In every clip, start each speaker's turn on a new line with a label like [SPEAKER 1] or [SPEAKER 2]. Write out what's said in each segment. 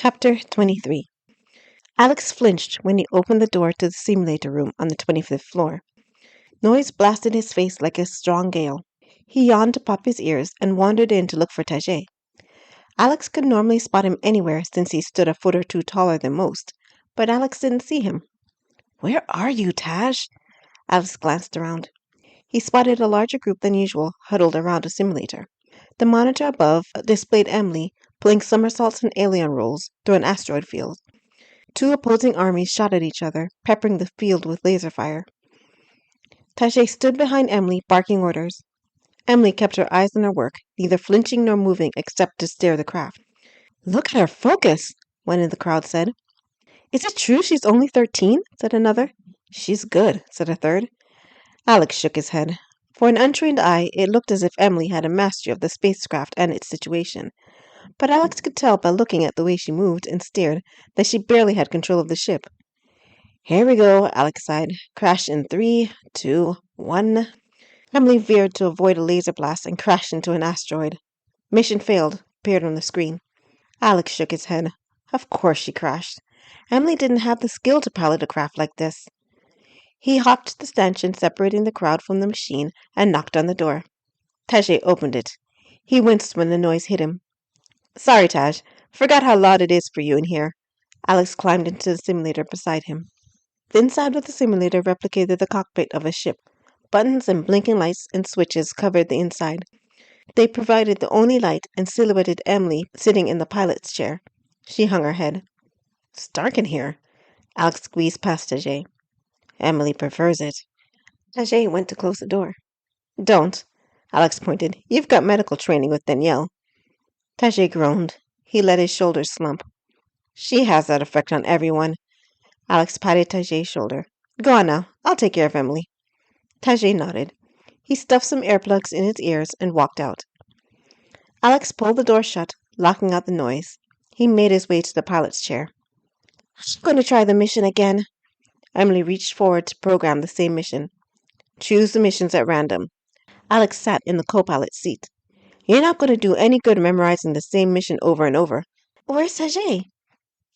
[SPEAKER 1] Chapter 23. Alex flinched when he opened the door to the simulator room on the 25th floor. Noise blasted his face like a strong gale. He yawned to pop his ears and wandered in to look for Tajay. Alex could normally spot him anywhere since he stood a foot or two taller than most, but Alex didn't see him. "Where are you, Taj?" Alex glanced around. He spotted a larger group than usual huddled around a simulator. The monitor above displayed Emily pulling somersaults and alien rolls through an asteroid field. Two opposing armies shot at each other, peppering the field with laser fire. Tajay stood behind Emily, barking orders. Emily kept her eyes on her work, neither flinching nor moving except to stare the craft. "Look at her focus," one in the crowd said. "Is it true she's only 13? Said another. "She's good," said a third. Alex shook his head. For an untrained eye, it looked as if Emily had a mastery of the spacecraft and its situation. But Alex could tell by looking at the way she moved and stared that she barely had control of the ship. "Here we go," Alex sighed. "Crash in 3, 2, 1. Emily veered to avoid a laser blast and crashed into an asteroid. "Mission failed," appeared on the screen. Alex shook his head. Of course she crashed. Emily didn't have the skill to pilot a craft like this. He hopped to the stanchion separating the crowd from the machine and knocked on the door. Tajay opened it. He winced when the noise hit him. "Sorry, Taj. Forgot how loud it is for you in here." Alex climbed into the simulator beside him. The inside of the simulator replicated the cockpit of a ship. Buttons and blinking lights and switches covered the inside. They provided the only light and silhouetted Emily sitting in the pilot's chair. She hung her head. "It's dark in here." Alex squeezed past Tajay. "Emily prefers it." Tajay went to close the door. "Don't." Alex pointed. "You've got medical training with Danielle." Tajay groaned. He let his shoulders slump. "She has that effect on everyone." Alex patted Tajay's shoulder. "Go on now. I'll take care of Emily." Tajay nodded. He stuffed some earplugs in his ears and walked out. Alex pulled the door shut, locking out the noise. He made his way to the pilot's chair. "I'm going to try the mission again." Emily reached forward to program the same mission. "Choose the missions at random." Alex sat in the co-pilot's seat. "You're not going to do any good memorizing the same mission over and over." "Where's Tajay?"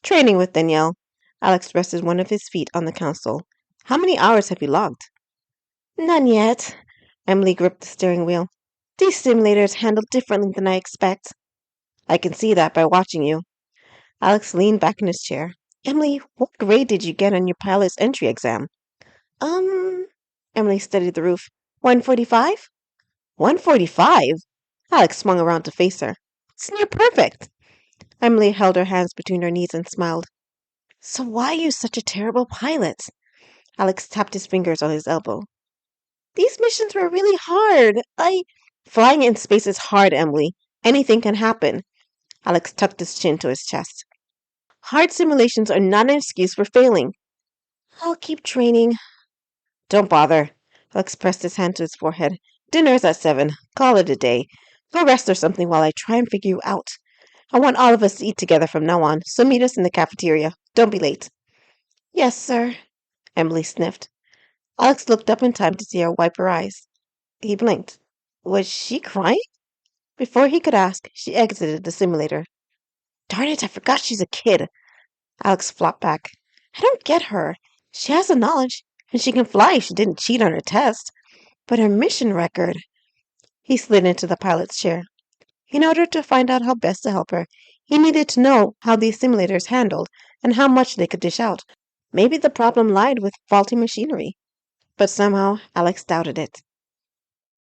[SPEAKER 1] "Training with Danielle." Alex rested one of his feet on the console. "How many hours have you logged?" "None yet." Emily gripped the steering wheel. "These simulators handle differently than I expect." "I can see that by watching you." Alex leaned back in his chair. "Emily, what grade did you get on your pilot's entry exam?" Emily studied the roof. 145? 145? Alex swung around to face her. "It's near perfect." Emily held her hands between her knees and smiled. "So why are you such a terrible pilot?" Alex tapped his fingers on his elbow. "These missions were really hard. Flying in space is hard, Emily. Anything can happen." Alex tucked his chin to his chest. "Hard simulations are not an excuse for failing." "I'll keep training." "Don't bother." Alex pressed his hand to his forehead. "Dinner's at 7. Call it a day. Go rest or something while I try and figure you out. I want all of us to eat together from now on, so meet us in the cafeteria. Don't be late." "Yes, sir." Emily sniffed. Alex looked up in time to see her wipe her eyes. He blinked. Was she crying? Before he could ask, she exited the simulator. "Darn it, I forgot she's a kid." Alex flopped back. "I don't get her. She has the knowledge, and she can fly if she didn't cheat on her test. But her mission record..." He slid into the pilot's chair. In order to find out how best to help her, he needed to know how these simulators handled and how much they could dish out. Maybe the problem lied with faulty machinery. But somehow Alex doubted it.